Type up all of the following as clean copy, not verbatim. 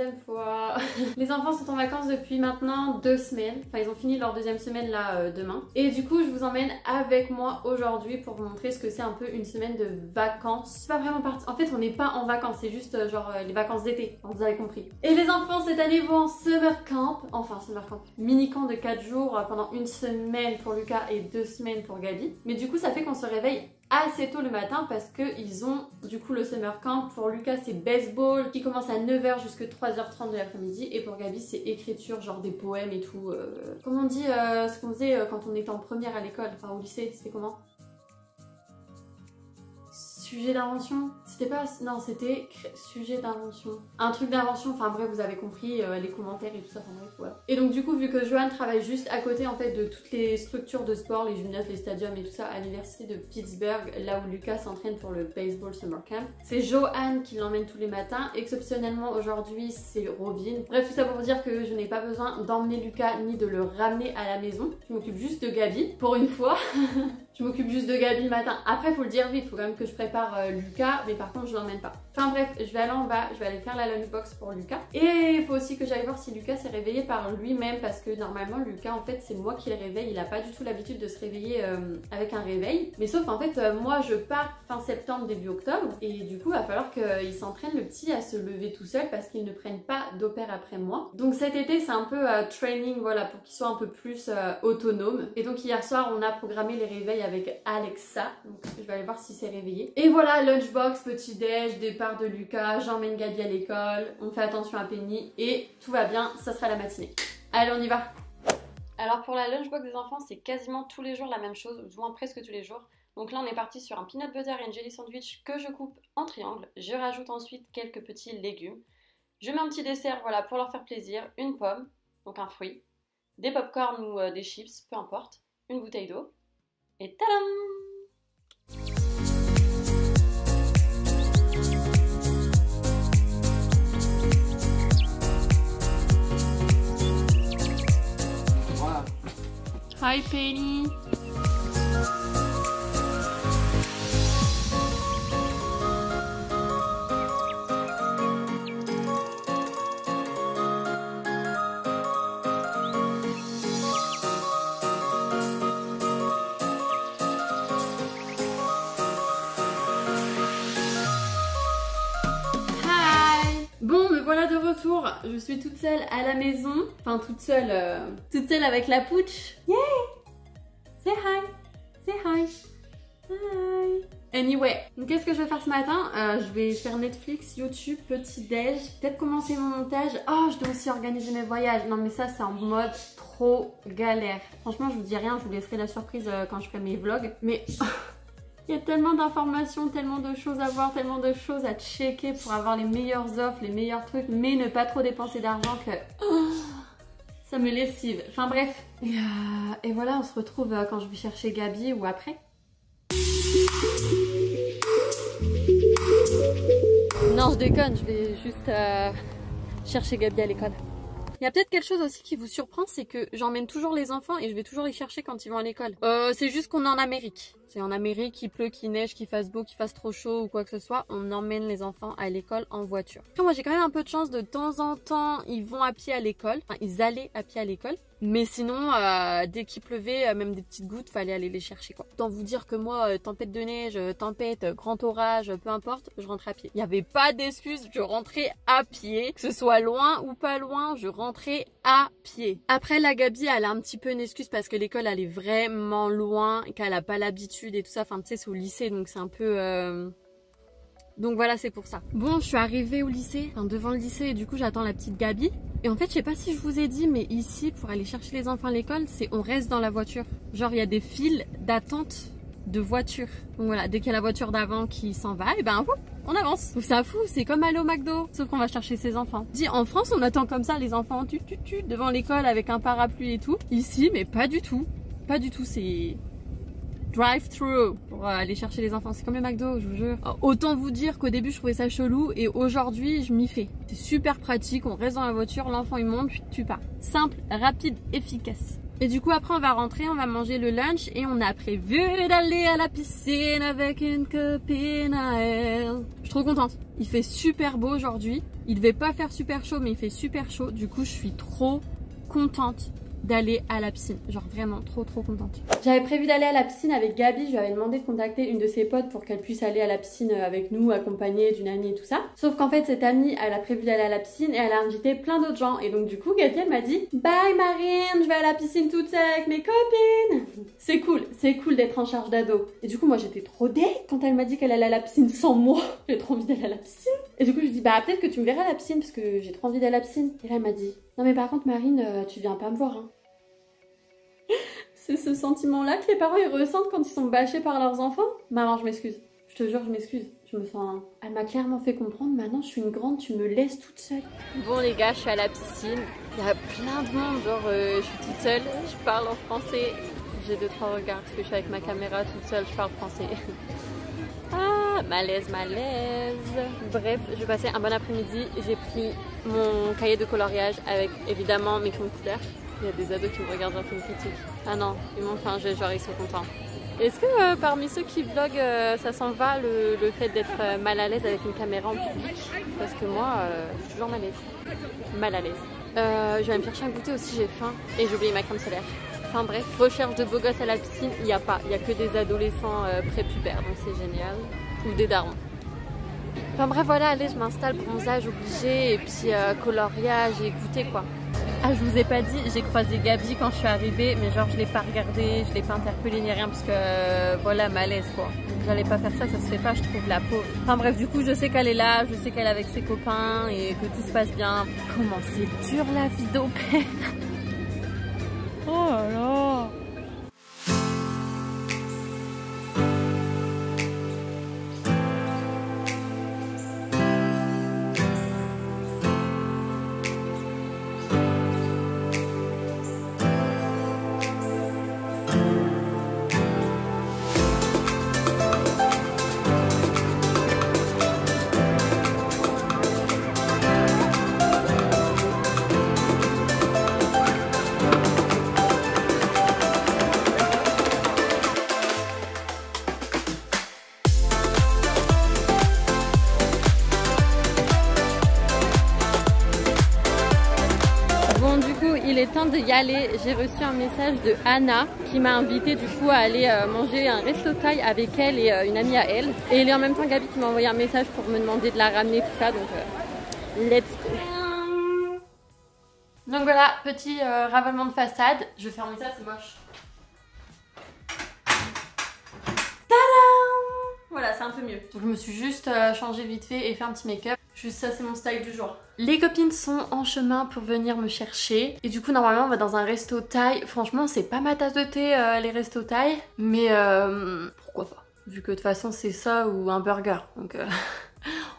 deuxième fois. Les enfants sont en vacances depuis maintenant 2 semaines. Enfin, ils ont fini leur deuxième semaine là demain. Et du coup, je vous emmène avec moi aujourd'hui pour vous montrer ce que c'est un peu une semaine de vacances. C'est pas vraiment parti. En fait, on n'est pas en vacances, c'est juste genre les vacances d'été. Vous avez compris. Et les enfants cette année vont en summer camp. Enfin, summer camp. Mini camp de 4 jours pendant 1 semaine pour Lucas et 2 semaines pour Gabi. Mais du coup, ça fait qu'on se réveille assez tôt le matin parce qu'ils ont du coup le summer camp. Pour Lucas c'est baseball qui commence à 9 h jusqu'à 3 h 30 de l'après-midi et pour Gabi c'est écriture, genre des poèmes et tout. Comment on dit ce qu'on faisait quand on était en première à l'école, enfin au lycée, c'était comment? Sujet d'invention? C'était pas... Non, c'était sujet d'invention. Un truc d'invention, enfin bref, vous avez compris, les commentaires et tout ça, enfin bref, voilà. Et donc du coup, vu que Johan travaille juste à côté en fait de toutes les structures de sport, les gymnases, les stadiums et tout ça à l'université de Pittsburgh, là où Lucas s'entraîne pour le baseball summer camp, c'est Johan qui l'emmène tous les matins. Exceptionnellement aujourd'hui, c'est Robin. Bref, tout ça pour vous dire que je n'ai pas besoin d'emmener Lucas ni de le ramener à la maison. Je m'occupe juste de Gabi, pour une fois. Je m'occupe juste de Gabi le matin. Après, faut le dire vite, faut quand même que je prépare Lucas, mais par contre, je l'emmène pas. Enfin bref, je vais aller en bas, je vais aller faire la lunchbox pour Lucas. Et il faut aussi que j'aille voir si Lucas s'est réveillé par lui-même, parce que normalement, Lucas, en fait, c'est moi qui le réveille. Il a pas du tout l'habitude de se réveiller avec un réveil. Mais sauf en fait, moi, je pars fin septembre, début octobre, et du coup, il va falloir qu'il s'entraîne le petit à se lever tout seul, parce qu'il ne prenne pas d'opère après moi. Donc cet été, c'est un peu training, voilà, pour qu'il soit un peu plus autonome. Et donc hier soir, on a programmé les réveils avec Alexa, donc je vais aller voir si c'est réveillé. Et voilà, lunchbox, petit déj, départ de Lucas, j'emmène Gabi à l'école, on fait attention à Penny et tout va bien, ça sera la matinée. Allez, on y va. Alors pour la lunchbox des enfants, c'est quasiment tous les jours la même chose, ou du moins presque tous les jours. Donc là on est parti sur un peanut butter and jelly sandwich que je coupe en triangle. Je rajoute ensuite quelques petits légumes. Je mets un petit dessert, voilà, pour leur faire plaisir, une pomme, donc un fruit, des pop-corn ou des chips, peu importe, une bouteille d'eau. Et tadam! Voilà. Hi Penny! Bon, me voilà de retour. Je suis toute seule à la maison. Enfin, toute seule avec la pouche. Yay! Say hi! Say hi! Hi! Anyway, donc qu'est-ce que je vais faire ce matin? Je vais faire Netflix, YouTube, petit déj. Peut-être commencer mon montage. Oh, je dois aussi organiser mes voyages. Non, mais ça, c'est en mode trop galère. Franchement, je vous dis rien. Je vous laisserai la surprise quand je ferai mes vlogs. Mais... il y a tellement d'informations, tellement de choses à voir, tellement de choses à checker pour avoir les meilleures offres, les meilleurs trucs, mais ne pas trop dépenser d'argent que ça me lessive. Enfin bref. Et voilà, on se retrouve quand je vais chercher Gabi ou après. Non, je déconne, je vais juste chercher Gabi à l'école. Il y a peut-être quelque chose aussi qui vous surprend, c'est que j'emmène toujours les enfants et je vais toujours les chercher quand ils vont à l'école. C'est juste qu'on est en Amérique. C'est en Amérique, qu'il pleut, qu'il neige, qu'il fasse beau, qu'il fasse trop chaud ou quoi que ce soit, on emmène les enfants à l'école en voiture. Après, moi j'ai quand même un peu de chance, de temps en temps, ils vont à pied à l'école. Enfin, ils allaient à pied à l'école. Mais sinon, dès qu'il pleuvait, même des petites gouttes, fallait aller les chercher quoi. Autant vous dire que moi, tempête de neige, tempête, grand orage, peu importe, je rentrais à pied. Il n'y avait pas d'excuse, je rentrais à pied. Que ce soit loin ou pas loin, je rentrais à pied. Après, la Gabi, elle a un petit peu une excuse parce que l'école, elle est vraiment loin, qu'elle a pas l'habitude et tout ça. Enfin, tu sais, c'est au lycée, donc c'est un peu... Donc voilà, c'est pour ça. Bon, je suis arrivée au lycée, enfin devant le lycée, et du coup j'attends la petite Gabi. Et en fait, je sais pas si je vous ai dit, mais ici, pour aller chercher les enfants à l'école, c'est on reste dans la voiture. Genre, il y a des files d'attente de voitures. Donc voilà, dès qu'il y a la voiture d'avant qui s'en va, et ben whoop, on avance. Donc ça fout, c'est comme aller au McDo, sauf qu'on va chercher ses enfants. Dis, en France, on attend comme ça les enfants devant l'école avec un parapluie et tout. Ici, mais pas du tout. Pas du tout, c'est... drive-thru pour aller chercher les enfants. C'est comme le McDo, je vous jure. Autant vous dire qu'au début je trouvais ça chelou et aujourd'hui je m'y fais. C'est super pratique, on reste dans la voiture, l'enfant il monte, puis tu pars. Simple, rapide, efficace. Et du coup après on va rentrer, on va manger le lunch et on a prévu d'aller à la piscine avec une copine à elle. Je suis trop contente. Il fait super beau aujourd'hui. Il devait pas faire super chaud mais il fait super chaud. Du coup je suis trop contente d'aller à la piscine, genre vraiment trop contente. J'avais prévu d'aller à la piscine avec Gabi, je lui avais demandé de contacter une de ses potes pour qu'elle puisse aller à la piscine avec nous, accompagnée d'une amie et tout ça. Sauf qu'en fait cette amie, elle a prévu d'aller à la piscine et elle a invité plein d'autres gens. Et donc du coup Gabi elle m'a dit bye Marine, je vais à la piscine toute seule avec mes copines. C'est cool d'être en charge d'ado. Et du coup moi j'étais trop deg quand elle m'a dit qu'elle allait à la piscine sans moi. J'ai trop envie d'aller à la piscine. Et du coup je lui dis bah peut-être que tu me verras à la piscine parce que j'ai trop envie d'aller à la piscine. Et là elle m'a dit non mais par contre Marine, tu viens pas me voir hein. C'est ce sentiment-là que les parents ils ressentent quand ils sont bâchés par leurs enfants. Maman, je m'excuse. Je te jure, je m'excuse. Je me sens... Elle m'a clairement fait comprendre. Maintenant, je suis une grande, tu me laisses toute seule. Bon les gars, je suis à la piscine. Il y a plein de monde. Genre, je suis toute seule. Je parle en français. J'ai 2-3 regards parce que je suis avec ma caméra toute seule. Je parle français. Ah, malaise. Bref, je vais passer un bon après-midi. J'ai pris mon cahier de coloriage avec évidemment mes crayons de couleur. Il y a des ados qui me regardent genre comme critique. Ah non, ils m'ont fait un jeu, genre ils sont contents. Est-ce que parmi ceux qui vloguent, ça s'en va le fait d'être mal à l'aise avec une caméra en public? Parce que moi, je suis toujours mal à l'aise. Je vais me chercher un goûter aussi, j'ai faim et j'ai oublié ma crème solaire. Enfin bref, recherche de beaux gosses à la piscine, il n'y a pas. Il n'y a que des adolescents prépubères, donc c'est génial. Ou des darons. Enfin bref, voilà, allez, je m'installe, bronzage obligé et puis coloriage et goûter quoi. Ah, je vous ai pas dit, j'ai croisé Gabi quand je suis arrivée, mais genre je l'ai pas regardée, je l'ai pas interpellée ni rien parce que voilà, malaise quoi. J'allais pas faire ça, ça se fait pas, je trouve la pauvre. Enfin bref, du coup, je sais qu'elle est là, je sais qu'elle est avec ses copains et que tout se passe bien. Comment c'est dur la vie d'au père. Oh là là. Il est temps d'y aller. J'ai reçu un message de Anna qui m'a invité du coup à aller manger un resto thaï avec elle et une amie à elle. Et il est en même temps Gabi qui m'a envoyé un message pour me demander de la ramener tout ça, donc let's go. Donc voilà, petit ravalement de façade. Je vais fermer ça, c'est moche. Voilà, c'est un peu mieux. Donc je me suis juste changée vite fait et fait un petit make-up. Juste ça, c'est mon style du jour. Les copines sont en chemin pour venir me chercher. Et du coup, normalement, on va dans un resto thaï. Franchement, c'est pas ma tasse de thé, les restos thaï. Mais pourquoi pas? Vu que de toute façon, c'est ça ou un burger. Donc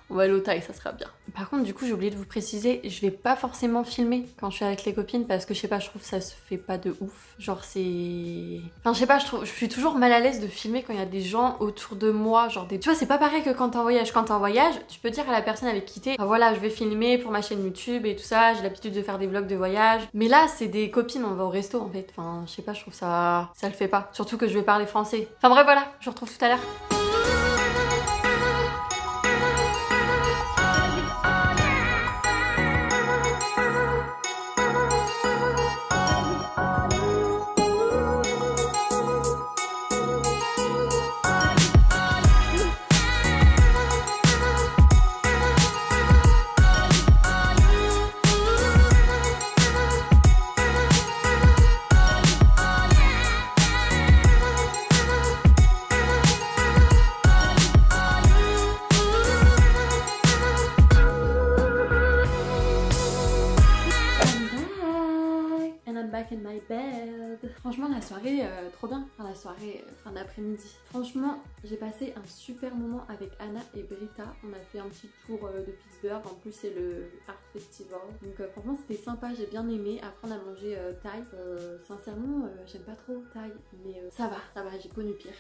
on va aller au thaï, ça sera bien. Par contre, du coup, j'ai oublié de vous préciser, je vais pas forcément filmer quand je suis avec les copines parce que je sais pas, je trouve que ça se fait pas de ouf. Genre c'est... Enfin, je sais pas, je suis toujours mal à l'aise de filmer quand il y a des gens autour de moi. Genre des... Tu vois, c'est pas pareil que quand t'es en voyage. Quand t'es en voyage, tu peux dire à la personne avec qui t'es, ah, voilà, je vais filmer pour ma chaîne YouTube et tout ça, j'ai l'habitude de faire des vlogs de voyage. Mais là, c'est des copines, on va au resto en fait. Enfin, je sais pas, je trouve ça... Ça le fait pas. Surtout que je vais parler français. Enfin bref, voilà, je vous retrouve tout à l'heure. In my bed. Franchement la soirée trop bien, enfin la soirée fin d'après-midi. Franchement j'ai passé un super moment avec Anna et Britta. On a fait un petit tour de Pittsburgh, en plus c'est le Art Festival. Donc franchement c'était sympa, j'ai bien aimé. Après on a mangé thaï. Sincèrement j'aime pas trop thaï, mais ça va, j'ai connu pire.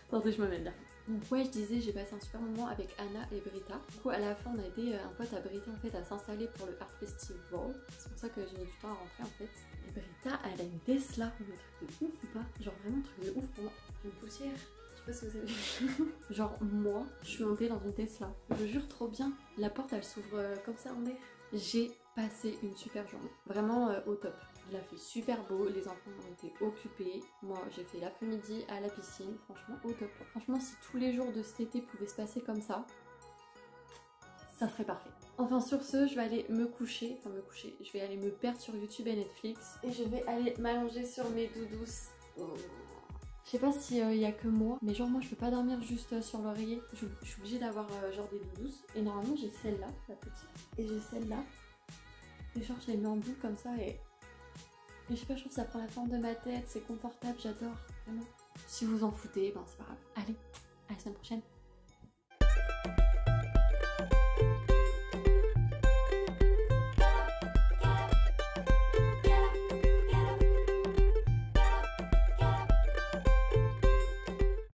Attendez, je me mets là. Donc ouais, je disais, j'ai passé un super moment avec Anna et Brita. Du coup, à la fin, on a aidé un pote à Brita en fait à s'installer pour le Art Festival. C'est pour ça que j'ai mis du temps à rentrer en fait. Et Brita, elle a une Tesla. Mais truc de ouf ou pas? Genre vraiment truc de ouf pour moi. Une poussière. Je sais pas si vous avez vu. Genre moi, je suis montée dans une Tesla. Je jure, trop bien. La porte, elle s'ouvre comme ça en air. J'ai passé une super journée. Vraiment au top. Il a fait super beau, les enfants ont été occupés. Moi, j'ai fait l'après-midi à la piscine. Franchement, au top. Franchement, si tous les jours de cet été pouvaient se passer comme ça serait parfait. Enfin sur ce, je vais aller me coucher, je vais aller me perdre sur YouTube et Netflix et je vais aller m'allonger sur mes doudous. Je sais pas si y a que moi, mais genre moi je peux pas dormir juste sur l'oreiller. Je suis obligée d'avoir genre des doudous. Et normalement j'ai celle-là, la petite, et j'ai celle-là. Et genre je les mets en boule comme ça et je sais pas, je trouve que ça prend la forme de ma tête, c'est confortable, j'adore, vraiment. Si vous en foutez, ben c'est pas grave. Allez, à la semaine prochaine.